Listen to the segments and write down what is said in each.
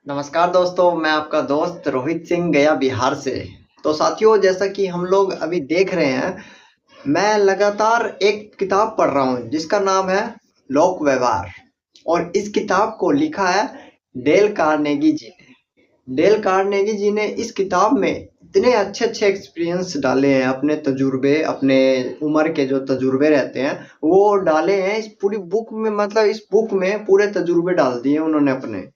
नमस्कार दोस्तों, मैं आपका दोस्त रोहित सिंह गया बिहार से। तो साथियों, जैसा कि हम लोग अभी देख रहे हैं, मैं लगातार एक किताब पढ़ रहा हूँ जिसका नाम है लोक व्यवहार। और इस किताब को लिखा है डेल कार्नेगी जी ने। डेल कार्नेगी जी ने इस किताब में इतने अच्छे अच्छे एक्सपीरियंस डाले हैं, अपने तजुर्बे, अपने उम्र के जो तजुर्बे रहते हैं वो डाले हैं इस पूरी बुक में। मतलब इस बुक में पूरे तजुर्बे डाल दिए उन्होंने अपने।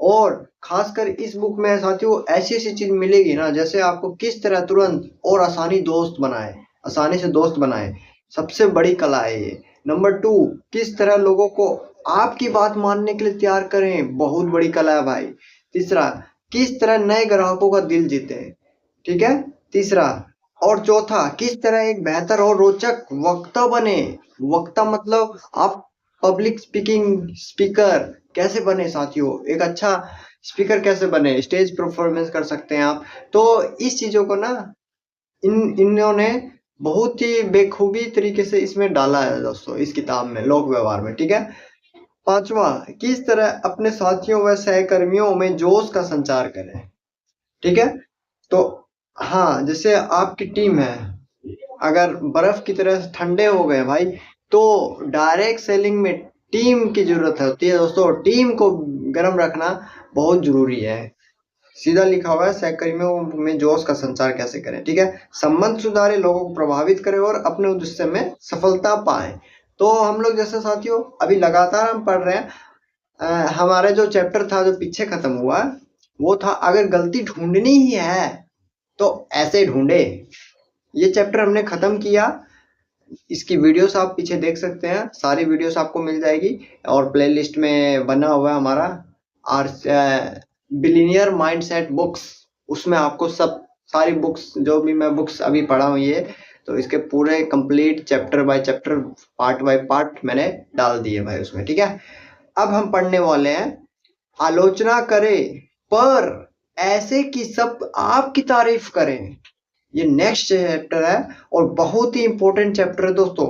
और खासकर इस बुक में साथियों ऐसी ऐसी चीज मिलेगी ना, जैसे आपको किस तरह तुरंत और आसानी से दोस्त बनाए। सबसे बड़ी कला है ये। नंबर टू, किस तरह लोगों को आपकी बात मानने के लिए तैयार करें, बहुत बड़ी कला है भाई। तीसरा, किस तरह नए ग्राहकों का दिल जीते। ठीक है। तीसरा और चौथा, किस तरह एक बेहतर और रोचक वक्ता बने। वक्ता मतलब आप पब्लिक स्पीकिंग स्पीकर कैसे बने साथियों, एक अच्छा स्पीकर कैसे बने, स्टेज परफॉर्मेंस कर सकते हैं आप। तो इस चीजों को ना इन्होंने बहुत ही बेखूबी तरीके से इसमें डाला है दोस्तों, इस किताब में लोक व्यवहार में। ठीक है। पांचवा, किस तरह अपने साथियों व सहकर्मियों में जोश का संचार करें। ठीक है। तो हाँ, जैसे आपकी टीम है, अगर बर्फ की तरह ठंडे हो गए भाई, तो डायरेक्ट सेलिंग में टीम की जरूरत होती है दोस्तों। टीम को गर्म रखना बहुत जरूरी है। सीधा लिखा हुआ है, सहकर्मियों में जोश का संचार कैसे करें। ठीक है। संबंध सुधारे, लोगों को प्रभावित करें और अपने उद्देश्य में सफलता पाए। तो हम लोग जैसे साथियों अभी लगातार हम पढ़ रहे हैं। हमारा जो चैप्टर था जो पीछे खत्म हुआ, वो था अगर गलती ढूंढनी ही है तो ऐसे ढूंढे। ये चैप्टर हमने खत्म किया। इसकी वीडियोस आप पीछे देख सकते हैं, सारी वीडियोस आपको मिल जाएगी। और प्लेलिस्ट में बना हुआ है हमारा आर बिलीनियर माइंडसेट बुक्स। उसमें आपको सब सारी बुक्स, जो भी मैं बुक्स अभी पढ़ा हूँ ये, तो इसके पूरे complete chapter by chapter, part by part मैंने डाल दिए भाई उसमें। ठीक है। अब हम पढ़ने वाले हैं आलोचना करे पर ऐसे कि सब आपकी तारीफ करें। ये नेक्स्ट चैप्टर है और बहुत ही इंपॉर्टेंट चैप्टर है दोस्तों।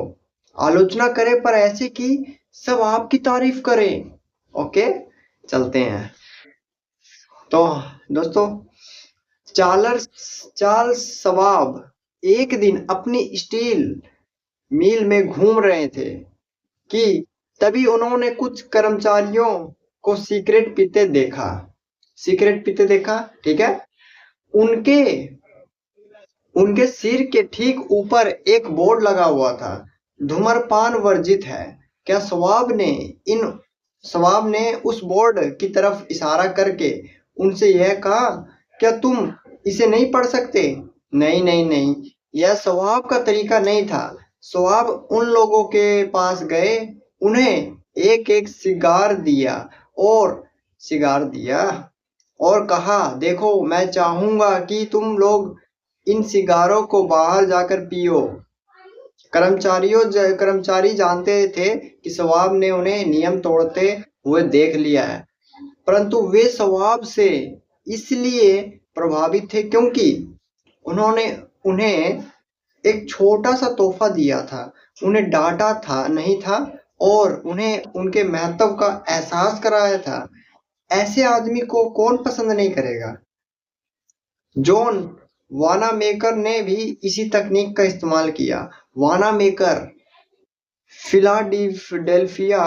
आलोचना करें पर ऐसे कि सब आपकी तारीफ करें। ओके, चलते हैं। तो दोस्तों, चार्ल्स चार्ल्स शवाब एक दिन अपनी स्टील मिल में घूम रहे थे कि तभी उन्होंने कुछ कर्मचारियों को सिगरेट पीते देखा। ठीक है। उनके उनके सिर के ठीक ऊपर एक बोर्ड लगा हुआ था, धूम्रपान वर्जित है। क्या इन सवाब ने उस बोर्ड की तरफ इशारा करके उनसे यह कहा, क्या तुम इसे नहीं पढ़ सकते। नहीं नहीं नहीं, यह सवाब का तरीका नहीं था। सवाब उन लोगों के पास गए, उन्हें एक एक सिगार दिया और कहा, देखो मैं चाहूंगा कि तुम लोग इन सिगारों को बाहर जाकर पियो। कर्मचारी जानते थे कि सवाब ने उन्हें नियम तोड़ते हुए देख लिया है, परंतु वे सवाब से इसलिए प्रभावित थे क्योंकि उन्होंने उन्हें एक छोटा सा तोहफा दिया था, उन्हें डांटा था नहीं था और उन्हें उनके महत्व का एहसास कराया था। ऐसे आदमी को कौन पसंद नहीं करेगा। जॉन वानामेकर ने भी इसी तकनीक का इस्तेमाल किया। वानामेकर फिलाडेल्फिया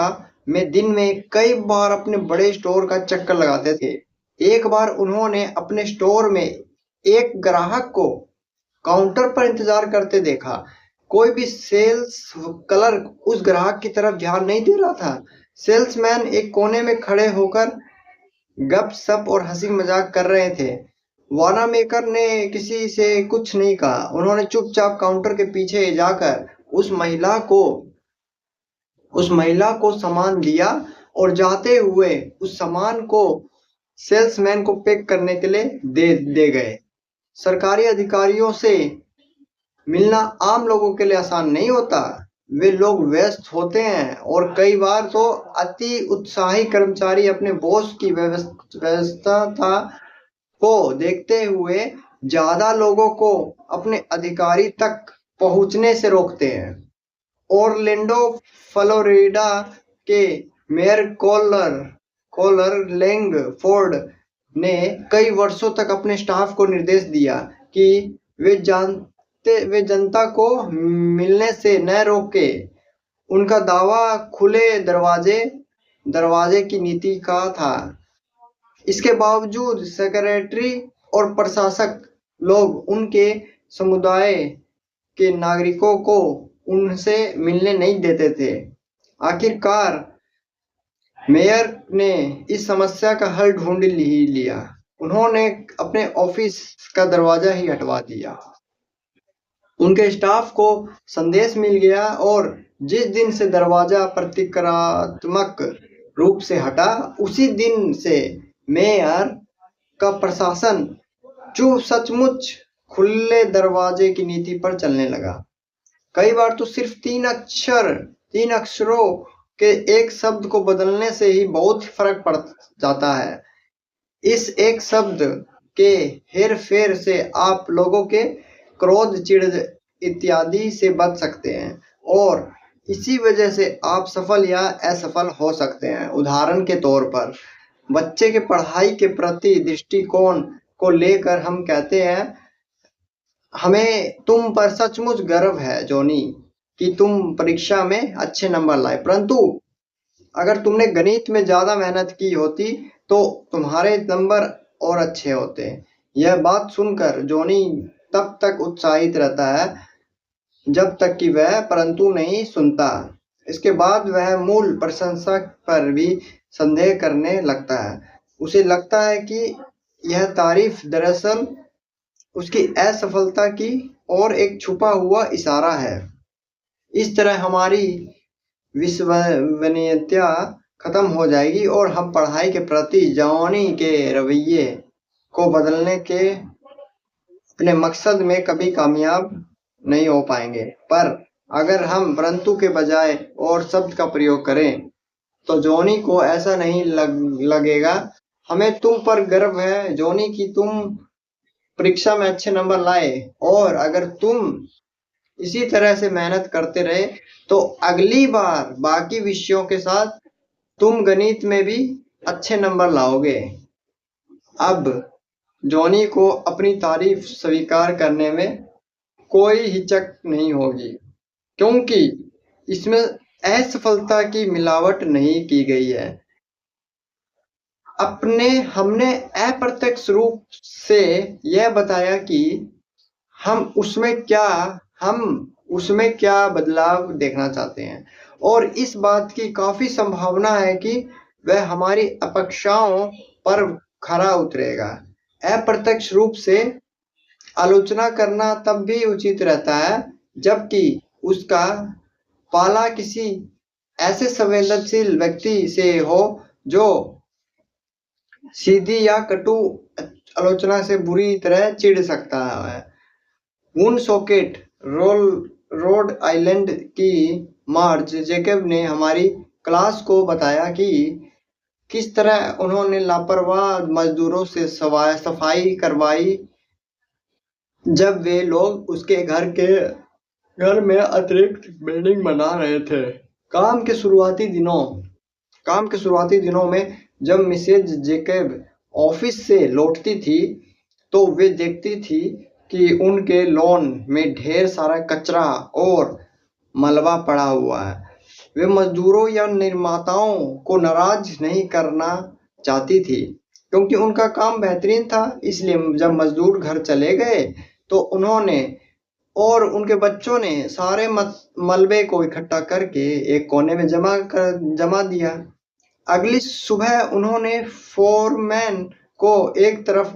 में दिन में कई बार अपने बड़े स्टोर का चक्कर लगाते थे। एक बार उन्होंने अपने स्टोर में एक ग्राहक को काउंटर पर इंतजार करते देखा। कोई भी सेल्स क्लर्क उस ग्राहक की तरफ ध्यान नहीं दे रहा था। सेल्समैन एक कोने में खड़े होकर गपशप और हंसी मजाक कर रहे थे। वानामेकर ने किसी से कुछ नहीं कहा। उन्होंने चुपचाप काउंटर के पीछे जाकर उस महिला को सामान दिया और जाते हुए उस सामान को सेल्समैन को पैक करने के लिए दे गए। सरकारी अधिकारियों से मिलना आम लोगों के लिए आसान नहीं होता। वे लोग व्यस्त होते हैं और कई बार तो अति उत्साही कर्मचारी अपने बॉस की व्यस्तता को देखते हुए ज्यादा लोगों को अपने अधिकारी तक पहुंचने से रोकते हैं। ओरलैंडो फ्लोरिडा के मेयर कोलर लेंग फोर्ड ने कई वर्षों तक अपने स्टाफ को निर्देश दिया कि वे जनता को मिलने से न रोके। उनका दावा खुले दरवाजे की नीति का था। इसके बावजूद सेक्रेटरी और प्रशासक लोग उनके समुदाय के नागरिकों को उनसे मिलने नहीं देते थे। आखिरकार मेयर ने इस समस्या का हल ढूंढ ही लिया। उन्होंने अपने ऑफिस का दरवाजा ही हटवा दिया। उनके स्टाफ को संदेश मिल गया और जिस दिन से दरवाजा प्रतीकात्मक रूप से हटा, उसी दिन से मेयर का प्रशासन जो सचमुच खुले दरवाजे की नीति पर चलने लगा। कई बार तो सिर्फ तीन अक्षरों के एक शब्द को बदलने से ही बहुत फर्क पड़ जाता है। इस एक शब्द के हेर फेर से आप लोगों के क्रोध, चिढ़ इत्यादि से बच सकते हैं और इसी वजह से आप सफल या असफल हो सकते हैं। उदाहरण के तौर पर बच्चे के पढ़ाई के प्रति दृष्टिकोण को लेकर हम कहते हैं, हमें तुम पर सचमुच गर्व है जॉनी कि तुम परीक्षा में अच्छे नंबर लाए, परंतु अगर तुमने गणित में ज्यादा मेहनत की होती तो तुम्हारे नंबर और अच्छे होते। यह बात सुनकर जॉनी तब तक उत्साहित रहता है जब तक कि वह परंतु नहीं सुनता। इसके बाद वह मूल प्रशंसा पर भी संदेह करने लगता है। उसे लगता है कि यह तारीफ दरअसल उसकी असफलता की और एक छुपा हुआ इशारा है। इस तरह हमारी विश्वसनीयता खत्म हो जाएगी और हम पढ़ाई के प्रति जॉनी के रवैये को बदलने के अपने मकसद में कभी कामयाब नहीं हो पाएंगे। पर अगर हम परंतु के बजाय और शब्द का प्रयोग करें तो जॉनी को ऐसा नहीं लगेगा। हमें तुम पर गर्व है जॉनी कि तुम परीक्षा में अच्छे नंबर लाए, और अगर तुम इसी तरह से मेहनत करते रहे तो अगली बार बाकी विषयों के साथ तुम गणित में भी अच्छे नंबर लाओगे। अब जॉनी को अपनी तारीफ स्वीकार करने में कोई हिचक नहीं होगी, क्योंकि इसमें असफलता की मिलावट नहीं की गई है। हमने अप्रत्यक्ष रूप से यह बताया कि हम उसमें क्या बदलाव देखना चाहते हैं, और इस बात की काफी संभावना है कि वह हमारी अपेक्षाओं पर खरा उतरेगा। अप्रत्यक्ष रूप से आलोचना करना तब भी उचित रहता है जबकि उसका पाला किसी ऐसे संवेदनशील व्यक्ति से हो जो सीधी या कटु आलोचना से बुरी तरह चिढ़ सकता है। वुंडसॉकेट रोड आइलैंड की मार्ज जैकब ने हमारी क्लास को बताया कि किस तरह उन्होंने लापरवाह मजदूरों से सफाई करवाई जब वे लोग उसके घर में अतिरिक्त बिल्डिंग बना रहे थे। काम के शुरुआती दिनों में जब मिसेज जैकब ऑफिस से लौटती थी तो वे देखती थी कि उनके लॉन में ढेर सारा कचरा और मलबा पड़ा हुआ है। वे मजदूरों या निर्माताओं को नाराज नहीं करना चाहती थी क्योंकि उनका काम बेहतरीन था। इसलिए जब मजदूर घर चले गए तो उन्होंने और उनके बच्चों ने सारे मलबे को इकट्ठा करके एक कोने में जमा दिया। अगली सुबह उन्होंने फोरमैन को एक तरफ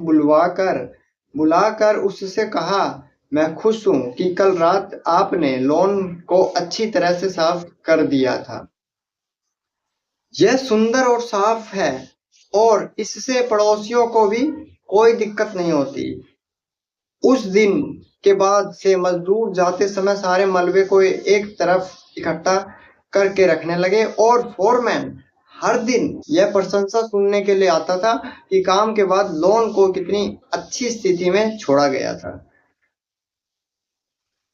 बुलाकर उससे कहा, मैं खुश हूं कि कल रात आपने लॉन को अच्छी तरह से साफ कर दिया था। यह सुंदर और साफ है और इससे पड़ोसियों को भी कोई दिक्कत नहीं होती। उस दिन के बाद से मजदूर जाते समय सारे मलबे को एक तरफ इकट्ठा करके रखने लगे और फोरमैन हर दिन यह प्रशंसा सुनने के लिए आता था कि काम के बाद लॉन को कितनी अच्छी स्थिति में छोड़ा गया था।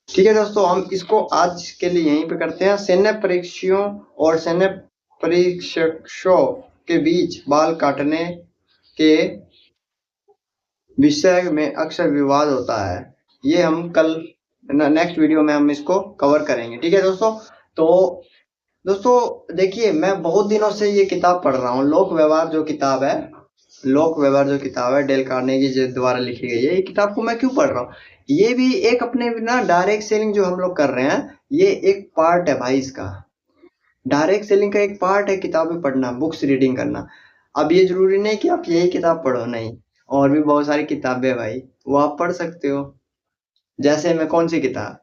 ठीक है दोस्तों, हम इसको आज के लिए यहीं पे करते हैं। सैन्य परीक्षियों और सैन्य परीक्षकों के बीच बाल काटने के विषय में अक्सर विवाद होता है। ये हम कल नेक्स्ट वीडियो में हम इसको कवर करेंगे, ठीक है दोस्तों। तो दोस्तों देखिए, मैं बहुत दिनों से ये किताब पढ़ रहा हूँ, लोक व्यवहार जो किताब है, लोक व्यवहार जो किताब है डेल कार्नेगी जी द्वारा लिखी गई है। ये किताब को मैं क्यों पढ़ रहा हूँ, ये भी एक अपने ना डायरेक्ट सेलिंग जो हम लोग कर रहे हैं, ये एक पार्ट है भाई इसका। डायरेक्ट सेलिंग का एक पार्ट है किताबें पढ़ना, बुक्स रीडिंग करना। अब ये जरूरी नहीं कि आप यही किताब पढ़ो, नहीं, और भी बहुत सारी किताबें भाई, वो आप पढ़ सकते हो। जैसे मैं कौन सी किताब,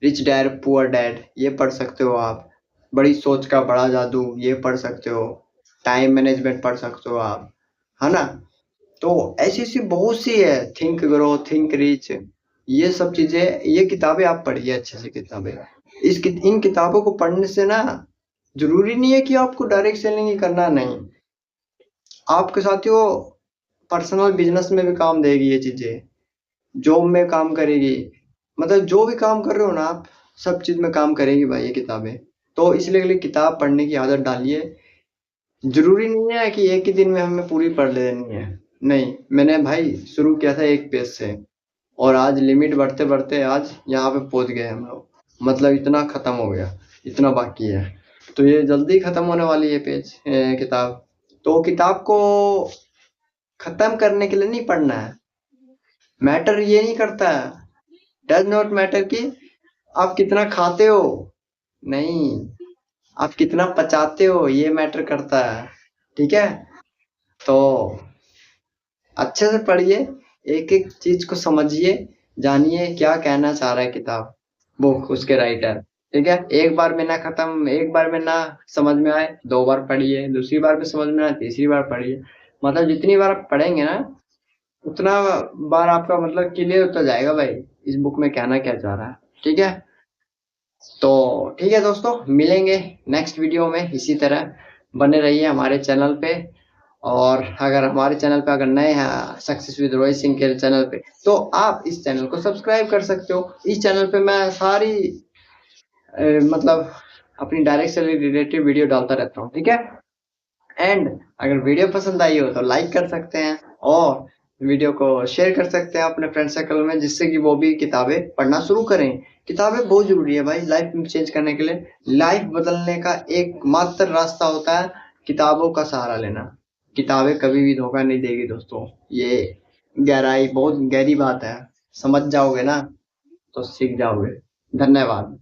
रिच डैड पुअर डैड, ये पढ़ सकते हो आप। बड़ी सोच का बड़ा जादू, ये पढ़ सकते हो। टाइम मैनेजमेंट पढ़ सकते हो आप, है ना। तो ऐसी ऐसी बहुत सी है, थिंक ग्रो थिंक रिच, ये सब चीजें, ये किताबें आप पढ़िए, अच्छे से किताबें। इन किताबों को पढ़ने से ना, जरूरी नहीं है कि आपको डायरेक्ट सेलिंग ही करना, नहीं, आपके साथियों पर्सनल बिजनेस में भी काम देगी ये चीजें, जॉब में काम करेगी, मतलब जो भी काम कर रहे हो ना आप, सब चीज में काम करेगी भाई ये किताबें। तो इसलिए किताब पढ़ने की आदत डालिए। जरूरी नहीं है कि एक ही दिन में हमें पूरी पढ़ लेनी है, नहीं। मैंने भाई शुरू किया था एक पेज से, और आज लिमिट बढ़ते बढ़ते आज यहाँ पे पहुंच गए हम लोग, मतलब इतना खत्म हो गया, इतना बाकी है। तो ये जल्दी खत्म होने वाली है पेज किताब। तो किताब को खत्म करने के लिए नहीं पढ़ना है, मैटर ये नहीं करता है, डज नॉट मैटर कि आप कितना खाते हो, नहीं, आप कितना पचाते हो ये मैटर करता है, ठीक है। तो अच्छे से पढ़िए, एक एक चीज को समझिए, जानिए क्या कहना चाह रहा है किताब, बुक, उसके राइटर, ठीक है। एक बार में ना खत्म, एक बार में ना समझ में आए, दो बार पढ़िए, दूसरी बार में समझ में आए, तीसरी बार पढ़िए, मतलब जितनी बार आप पढ़ेंगे ना, उतना बार आपका मतलब क्लियर होता जाएगा भाई इस बुक में कहना क्या चाह रहा है, ठीक है। तो ठीक है दोस्तों, मिलेंगे नेक्स्ट वीडियो में इसी तरह, बने रहिए हमारे चैनल पे। और अगर हमारे चैनल पे अगर नए हैं सक्सेस विद रोहित सिंह के चैनल पे, तो आप इस चैनल को सब्सक्राइब कर सकते हो। इस चैनल पे मैं सारी मतलब अपनी डायरेक्ट से रिलेटेड वीडियो डालता रहता हूँ, ठीक है। एंड अगर वीडियो पसंद आई हो तो लाइक कर सकते हैं, और वीडियो को शेयर कर सकते हैं अपने फ्रेंड सर्कल में, जिससे कि वो भी किताबें पढ़ना शुरू करें। किताबें बहुत जरूरी है भाई लाइफ में चेंज करने के लिए, लाइफ बदलने का एकमात्र रास्ता होता है किताबों का सहारा लेना। किताबें कभी भी धोखा नहीं देगी दोस्तों, ये गहराई, बहुत गहरी बात है, समझ जाओगे ना तो सीख जाओगे। धन्यवाद।